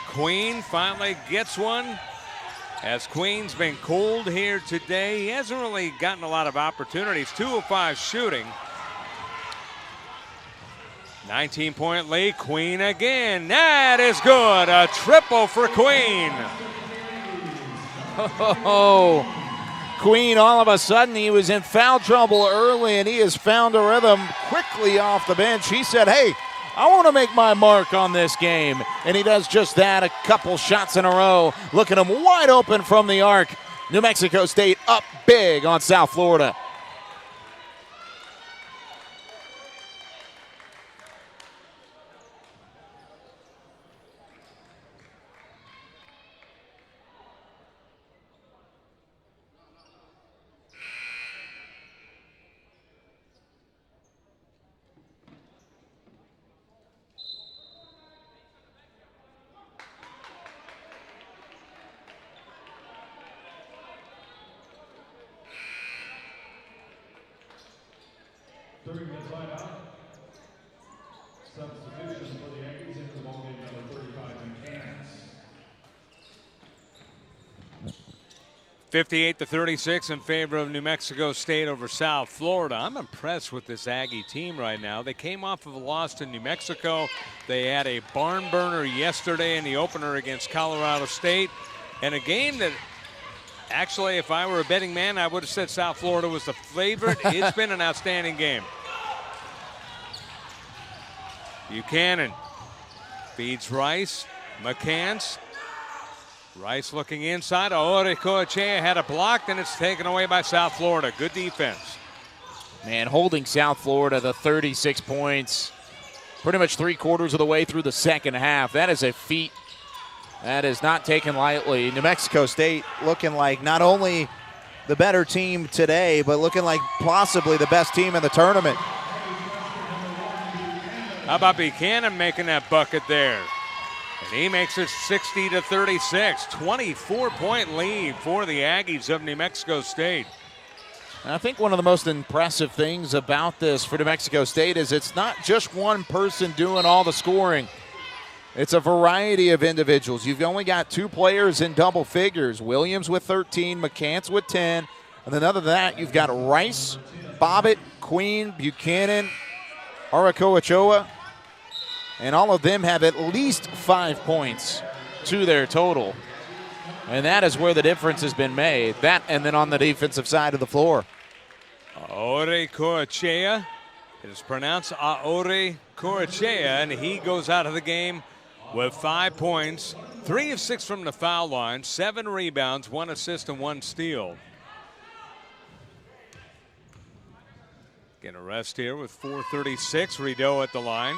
[SPEAKER 4] Queen finally gets one. As Queen's been cold here today, he hasn't really gotten a lot of opportunities. 2 of 5 shooting. 19-point lead, Queen again. That is good. A triple for Queen.
[SPEAKER 5] Oh, Queen, all of a sudden, he was in foul trouble early, and he has found a rhythm quickly off the bench. He said, hey, I want to make my mark on this game. And he does just that, a couple shots in a row. Look at him wide open from the arc. New Mexico State up big on South Florida.
[SPEAKER 7] Substitution for the Aggies into ball game number 35 in Kansas.
[SPEAKER 4] 58-36 in favor of New Mexico State over South Florida. I'm impressed with this Aggie team right now. They came off of a loss to New Mexico. They had a barn burner yesterday in the opener against Colorado State. And a game that actually, if I were a betting man, I would have said South Florida was the favorite. It's been an outstanding game. Buchanan feeds Rice. McCants. Rice looking inside. Ore Coachea had a block, and it's taken away by South Florida. Good defense.
[SPEAKER 5] Man, holding South Florida to 36 points pretty much 3/4 of the way through the second half. That is a feat that is not taken lightly. New Mexico State looking like not only the better team today, but looking like possibly the best team in the tournament.
[SPEAKER 4] How about Buchanan making that bucket there? And he makes it 60-36. 24-point lead for the Aggies of New Mexico State.
[SPEAKER 5] And I think one of the most impressive things about this for New Mexico State is it's not just one person doing all the scoring. It's a variety of individuals. You've only got 2 players in double figures. Williams with 13, McCants with 10. And then other than that, you've got Rice, Bobbitt, Queen, Buchanan, Ochoa. And all of them have at least 5 points to their total. And that is where the difference has been made. That and then on the defensive side of the floor.
[SPEAKER 4] Ore Coachea. It is pronounced Ore Coachea, and he goes out of the game with 5 points. 3 of 6 from the foul line, 7 rebounds, 1 assist, and 1 steal. Getting a rest here with 4:36. Rideau at the line.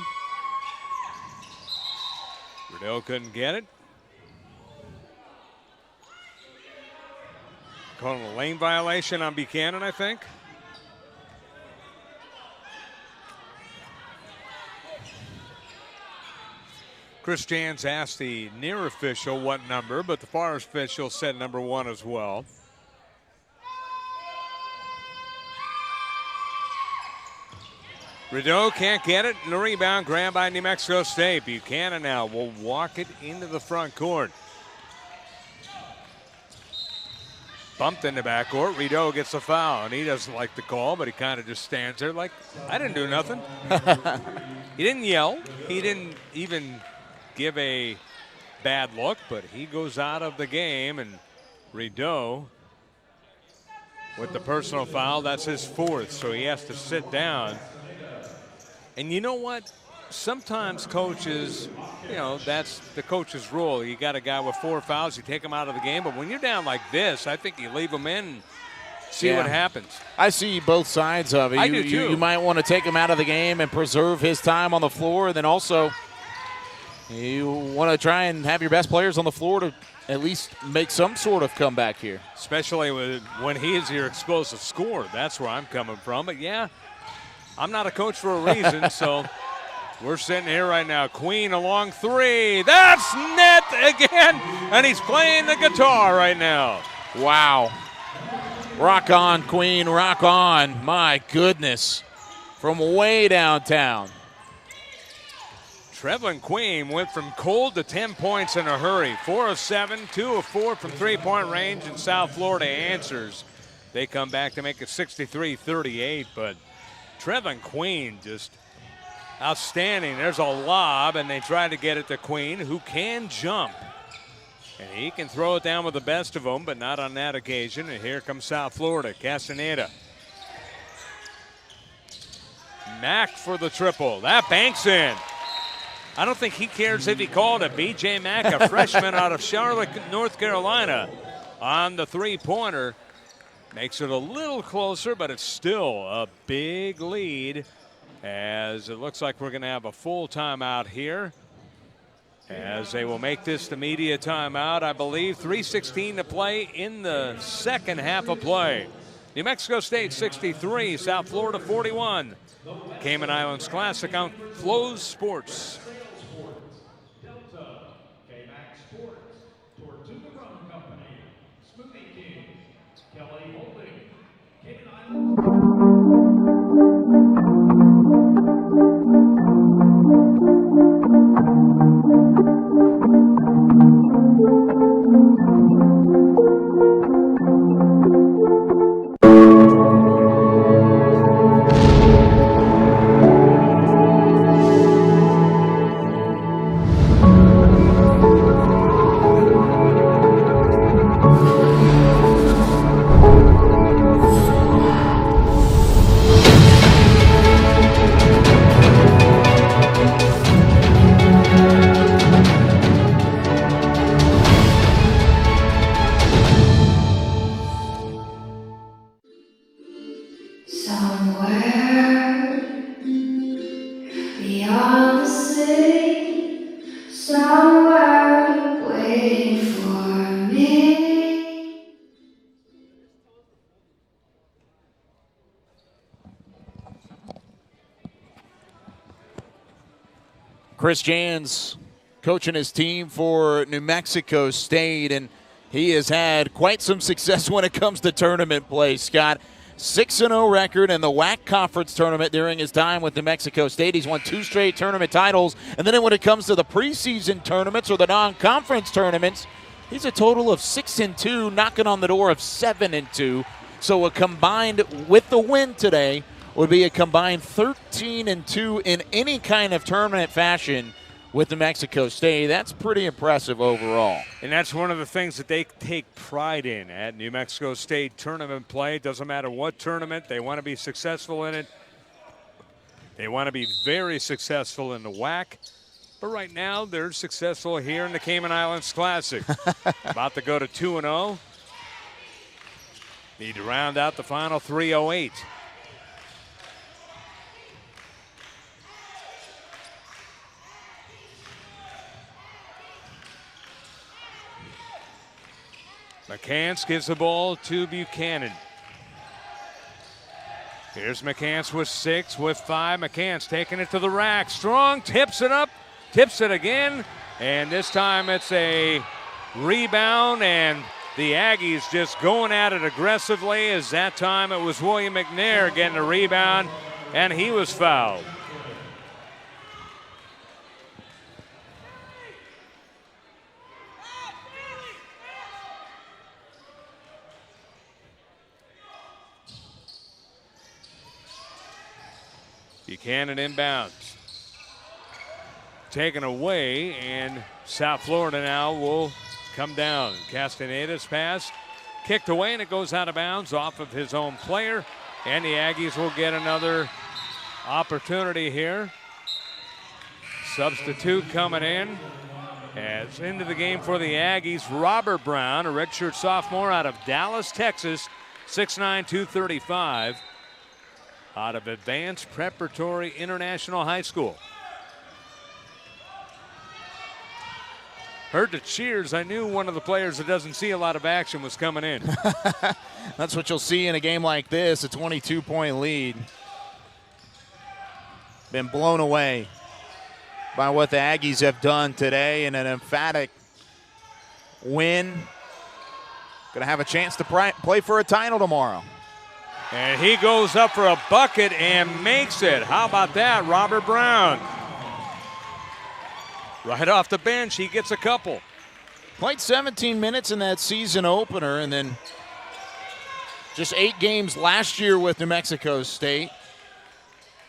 [SPEAKER 4] Rideau couldn't get it. Calling a lane violation on Buchanan, I think. Chris Jans asked the near official what number, but the far official said number 1 as well. Rideau can't get it, and the rebound grabbed by New Mexico State. Buchanan now will walk it into the front court. bumped in the backcourt. Rideau gets a foul, and he doesn't like the call, but he kind of just stands there like, I didn't do nothing. He didn't yell. He didn't even give a bad look, but he goes out of the game, and Rideau with the personal foul. That's his 4th, so he has to sit down. And you know what? Sometimes coaches, that's the coach's rule. You got a guy with 4 fouls, you take him out of the game. But when you're down like this, I think you leave him in and see what happens.
[SPEAKER 5] I see both sides of it.
[SPEAKER 4] I do too.
[SPEAKER 5] You might want to take him out of the game and preserve his time on the floor. And then also you want to try and have your best players on the floor to at least make some sort of comeback here.
[SPEAKER 4] Especially when he is your explosive scorer. That's where I'm coming from. But, yeah, I'm not a coach for a reason, so we're sitting here right now. Queen a long 3. That's net again, and he's playing the guitar right now.
[SPEAKER 5] Wow. Rock on, Queen, rock on. My goodness. From way downtown.
[SPEAKER 4] Trevlin Queen went from cold to 10 points in a hurry. 4 of 7, 2 of 4 from three-point range, and South Florida answers. They come back to make it 63-38, but Trevlin Queen just outstanding. There's a lob, and they try to get it to Queen, who can jump. And he can throw it down with the best of them, but not on that occasion. And here comes South Florida. Castaneda. Mack for the triple. That banks in. I don't think he cares if he called it. B.J. Mack, a freshman out of Charlotte, North Carolina, on the three-pointer. Makes it a little closer, but it's still a big lead, as it looks like we're going to have a full timeout here, as they will make this the media timeout. I believe 3:16 to play in the second half of play. New Mexico State 63, South Florida 41. Cayman Islands Classic on Flows Sports.
[SPEAKER 6] Somewhere beyond the sea, somewhere waiting for me.
[SPEAKER 5] Chris Jans coaching his team for New Mexico State, and he has had quite some success when it comes to tournament play, Scott. 6-0 record in the WAC Conference Tournament during his time with New Mexico State. He's won 2 straight tournament titles. And then when it comes to the preseason tournaments or the non-conference tournaments, he's a total of 6-2, knocking on the door of 7-2. So a combined, with the win today, would be a combined 13-2 in any kind of tournament fashion with New Mexico State. That's pretty impressive overall.
[SPEAKER 4] And that's one of the things that they take pride in at New Mexico State tournament play. It doesn't matter what tournament, they want to be successful in it. They want to be very successful in the WAC. But right now, they're successful here in the Cayman Islands Classic. About to go to 2-0. Need to round out the final 3:08. McCants gives the ball to Buchanan. Here's McCants with 6, with 5. McCants taking it to the rack. Strong tips it up, tips it again, and this time it's a rebound, and the Aggies just going at it aggressively, as that time it was William McNair getting a rebound, and he was fouled. Buchanan inbounds. Taken away, and South Florida now will come down. Castaneda's pass kicked away, and it goes out of bounds off of his own player. And the Aggies will get another opportunity here. Substitute coming in. As into the game for the Aggies, Robert Brown, a redshirt sophomore out of Dallas, Texas, 6'9", 235, out of Advanced Preparatory International High School. Heard the cheers. I knew one of the players that doesn't see a lot of action was coming in.
[SPEAKER 5] That's what you'll see in a game like this, a 22-point lead. Been blown away by what the Aggies have done today in an emphatic win. Going to have a chance to play for a title tomorrow.
[SPEAKER 4] And he goes up for a bucket and makes it. How about that, Robert Brown? Right off the bench, he gets a couple.
[SPEAKER 5] Played 17 minutes in that season opener, and then just 8 games last year with New Mexico State.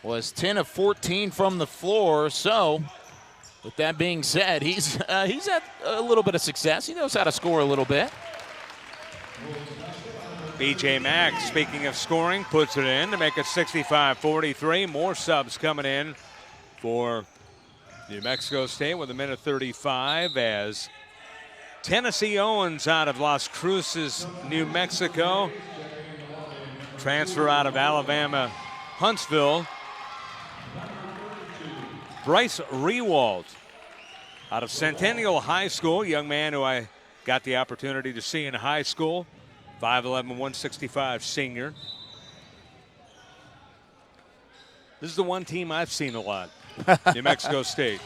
[SPEAKER 5] Was 10 of 14 from the floor. So, with that being said, he's had a little bit of success. He knows how to score a little bit.
[SPEAKER 4] B.J. Mack, speaking of scoring, puts it in to make it 65-43. More subs coming in for New Mexico State with a minute 35 as Tennessee Owens out of Las Cruces, New Mexico. Transfer out of Alabama, Huntsville. Bryce Rewald out of Centennial High School, young man who I got the opportunity to see in high school. 5'11", 165 senior. This is the one team I've seen a lot, New Mexico State.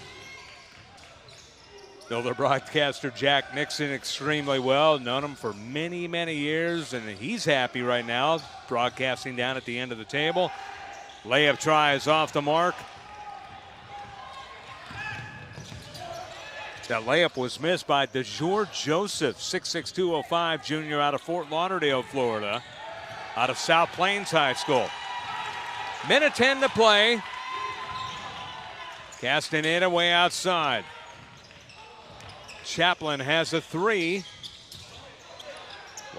[SPEAKER 4] Know their broadcaster Jack Nixon extremely well, known him for many, many years, and he's happy right now, broadcasting down at the end of the table. Layup try is off the mark. That layup was missed by DeJour Joseph, 6'6", 205 junior out of Fort Lauderdale, Florida, out of South Plains High School. Minute 10 to play. Castaneda way outside. Chaplin has a 3.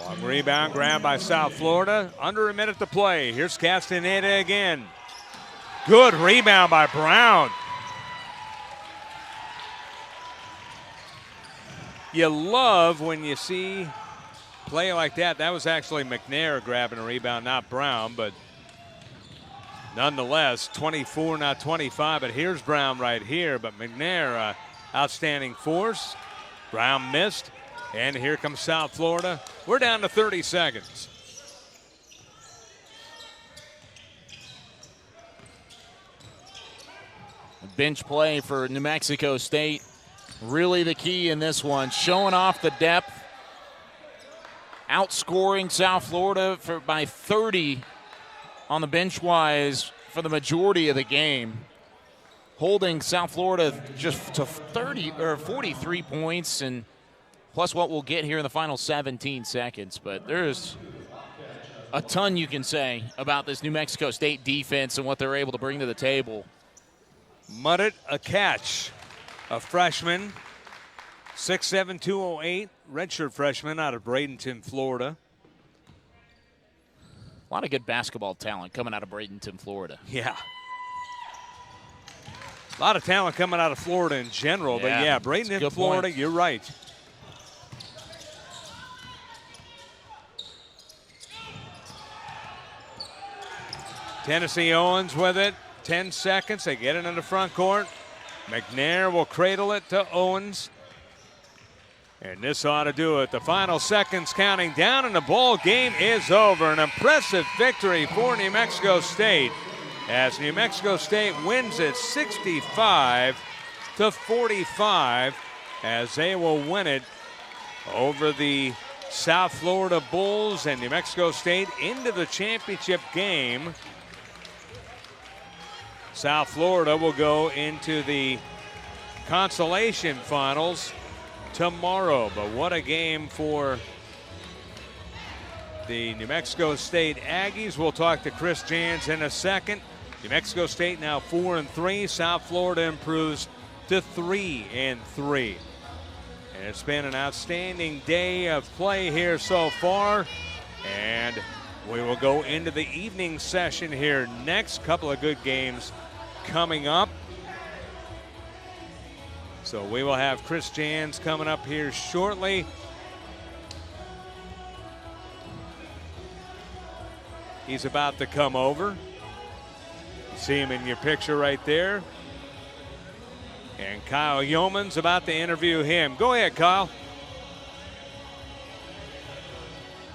[SPEAKER 4] Long rebound grab by South Florida. Under a minute to play. Here's Castaneda again. Good rebound by Brown. You love when you see play like that. That was actually McNair grabbing a rebound, not Brown, but nonetheless, 24, not 25. But here's Brown right here, but McNair, outstanding force. Brown missed, and here comes South Florida. We're down to 30 seconds.
[SPEAKER 5] Bench play for New Mexico State. Really the key in this one, showing off the depth, outscoring South Florida by 30 on the bench wise for the majority of the game, holding South Florida just to 43 points, and plus what we'll get here in the final 17 seconds. But there's a ton you can say about this New Mexico State defense and what they're able to bring to the table.
[SPEAKER 4] Muddit a catch. A freshman, 6'7", 208, redshirt freshman out of Bradenton, Florida.
[SPEAKER 5] A lot of good basketball talent coming out of Bradenton, Florida.
[SPEAKER 4] Yeah. A lot of talent coming out of Florida in general, but yeah, Bradenton, Florida, you're right. Tennessee Owens with it, 10 seconds, they get it in the front court. McNair will cradle it to Owens. And this ought to do it. The final seconds counting down, and the ball game is over. An impressive victory for New Mexico State as New Mexico State wins it 65-45 as they will win it over the South Florida Bulls and New Mexico State into the championship game. South Florida will go into the consolation finals tomorrow. But what a game for the New Mexico State Aggies. We'll talk to Chris Jans in a second. New Mexico State now 4-3. South Florida improves to 3-3. And it's been an outstanding day of play here so far. And we will go into the evening session here next. Couple of good games coming up. So we will have Chris Jans coming up here shortly. He's about to come over. You see him in your picture right there. And Kyle Yeoman's about to interview him. Go ahead, Kyle.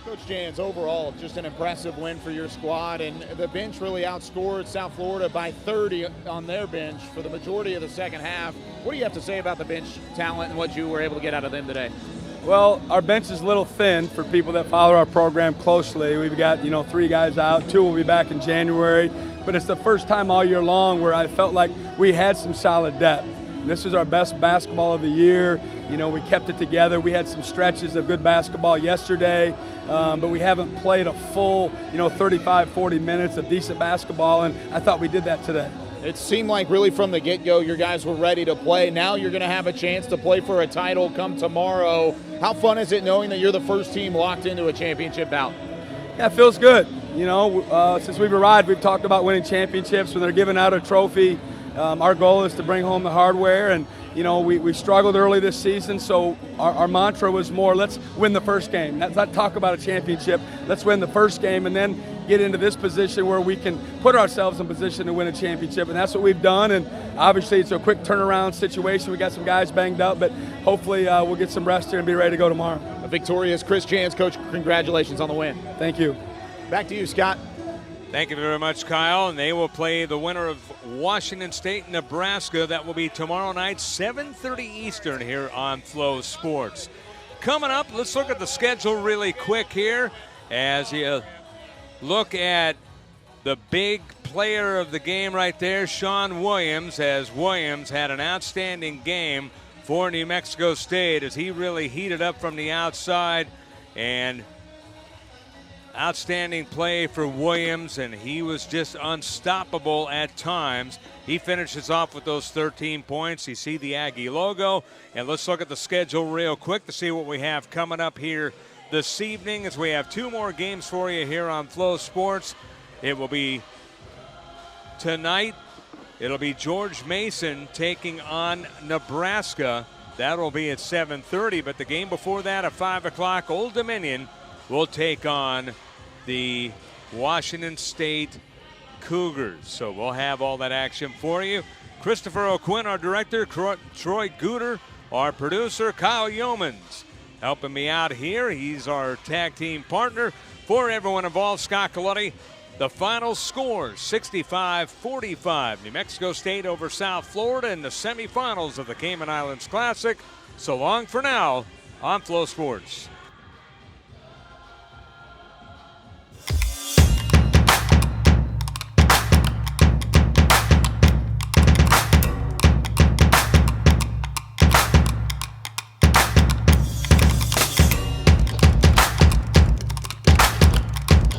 [SPEAKER 5] Coach Jans, overall, just an impressive win for your squad, and the bench really outscored South Florida by 30 on their bench for the majority of the second half. What do you have to say about the bench talent and what you were able to get out of them today?
[SPEAKER 8] Well, our bench is a little thin for people that follow our program closely. We've got, 3 guys out. 2 will be back in January. But it's the first time all year long where I felt like we had some solid depth. This was our best basketball of the year. We kept it together. We had some stretches of good basketball yesterday, but we haven't played a full, 35, 40 minutes of decent basketball, and I thought we did that today.
[SPEAKER 5] It seemed like really from the get-go your guys were ready to play. Now you're going to have a chance to play for a title come tomorrow. How fun is it knowing that you're the first team locked into a championship bout?
[SPEAKER 8] Yeah, it feels good. Since we've arrived, we've talked about winning championships. When they're giving out a trophy, our goal is to bring home the hardware, and we struggled early this season, so our mantra was more, let's win the first game. Let's not talk about a championship. Let's win the first game and then get into this position where we can put ourselves in position to win a championship, and that's what we've done. And obviously it's a quick turnaround situation. We got some guys banged up, but hopefully we'll get some rest here and be ready to go tomorrow.
[SPEAKER 5] A victorious Chris Jans. Coach, congratulations on the win.
[SPEAKER 8] Thank you.
[SPEAKER 5] Back to you, Scott.
[SPEAKER 4] Thank you very much, Kyle. And they will play the winner of Washington State, Nebraska. That will be tomorrow night, 7:30 Eastern here on Flow Sports. Coming up, let's look at the schedule really quick here as you look at the big player of the game right there, Sean Williams, as Williams had an outstanding game for New Mexico State as he really heated up from the outside, and outstanding play for Williams, and he was just unstoppable at times. He finishes off with those 13 points. You see the Aggie logo, and let's look at the schedule real quick to see what we have coming up here this evening, as we have 2 more games for you here on Flow Sports. It will be tonight. It'll be George Mason taking on Nebraska. That will be at 7:30, but the game before that at 5 o'clock, Old Dominion will take on the Washington State Cougars. So we'll have all that action for you. Christopher O'Quinn, our director, Troy Gooder, our producer, Kyle Yeomans, helping me out here. He's our tag team partner. For everyone involved, Scott Coletti. The final score, 65-45. New Mexico State over South Florida in the semifinals of the Cayman Islands Classic. So long for now on Flow Sports.